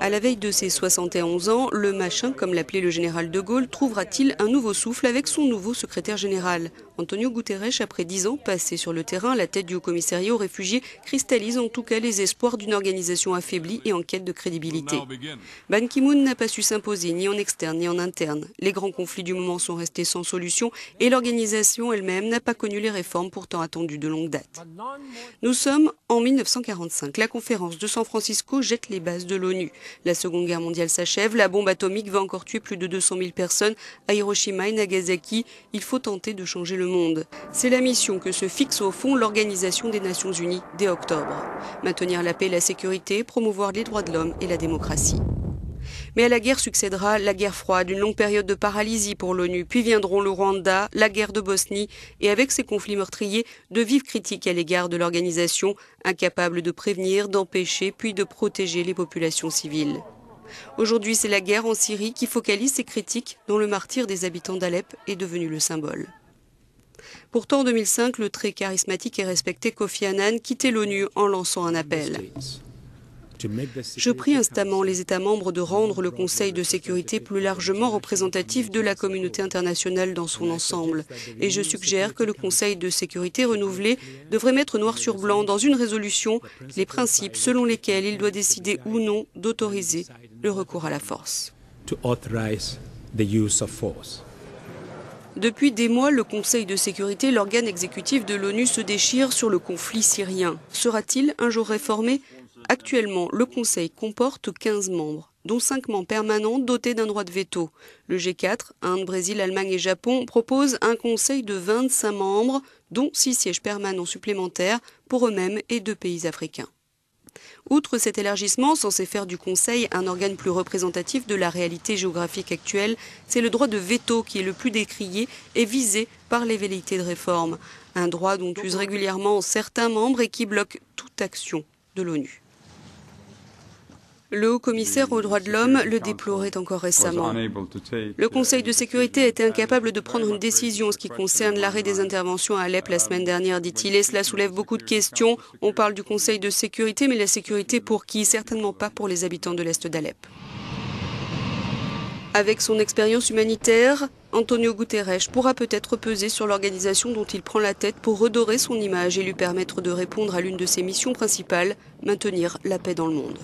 À la veille de ses 71 ans, le machin, comme l'appelait le général de Gaulle, trouvera-t-il un nouveau souffle avec son nouveau secrétaire général? Antonio Guterres, après 10 ans passés sur le terrain à la tête du Haut-Commissariat aux réfugiés, cristallise en tout cas les espoirs d'une organisation affaiblie et en quête de crédibilité. Ban Ki-moon n'a pas su s'imposer ni en externe ni en interne. Les grands conflits du moment sont restés sans solution et l'organisation elle-même n'a pas connu les réformes pourtant attendues de longue date. Nous sommes en 1945. La conférence de San Francisco jette les bases de l'ONU. La Seconde Guerre mondiale s'achève, la bombe atomique va encore tuer plus de 200 000 personnes à Hiroshima et Nagasaki. Il faut tenter de changer le monde. C'est la mission que se fixe au fond l'Organisation des Nations Unies dès octobre. Maintenir la paix et la sécurité, promouvoir les droits de l'homme et la démocratie. Mais à la guerre succédera la guerre froide, une longue période de paralysie pour l'ONU, puis viendront le Rwanda, la guerre de Bosnie et avec ces conflits meurtriers, de vives critiques à l'égard de l'organisation, incapable de prévenir, d'empêcher puis de protéger les populations civiles. Aujourd'hui, c'est la guerre en Syrie qui focalise ces critiques dont le martyre des habitants d'Alep est devenu le symbole. Pourtant, en 2005, le très charismatique et respecté Kofi Annan quittait l'ONU en lançant un appel. Je prie instamment les États membres de rendre le Conseil de sécurité plus largement représentatif de la communauté internationale dans son ensemble. Et je suggère que le Conseil de sécurité renouvelé devrait mettre noir sur blanc dans une résolution les principes selon lesquels il doit décider ou non d'autoriser le recours à la force. Depuis des mois, le Conseil de sécurité, l'organe exécutif de l'ONU, se déchire sur le conflit syrien. Sera-t-il un jour réformé ? Actuellement, le Conseil comporte 15 membres, dont 5 membres permanents dotés d'un droit de veto. Le G4, Inde, Brésil, Allemagne et Japon, propose un Conseil de 25 membres, dont 6 sièges permanents supplémentaires pour eux-mêmes et 2 pays africains. Outre cet élargissement, censé faire du Conseil un organe plus représentatif de la réalité géographique actuelle, c'est le droit de veto qui est le plus décrié et visé par les velléités de réforme. Un droit dont usent régulièrement certains membres et qui bloque toute action de l'ONU. Le haut-commissaire aux droits de l'homme le déplorait encore récemment. Le Conseil de sécurité a été incapable de prendre une décision en ce qui concerne l'arrêt des interventions à Alep la semaine dernière, dit-il, et cela soulève beaucoup de questions. On parle du Conseil de sécurité, mais la sécurité pour qui? Certainement pas pour les habitants de l'Est d'Alep. Avec son expérience humanitaire, Antonio Guterres pourra peut-être peser sur l'organisation dont il prend la tête pour redorer son image et lui permettre de répondre à l'une de ses missions principales, maintenir la paix dans le monde.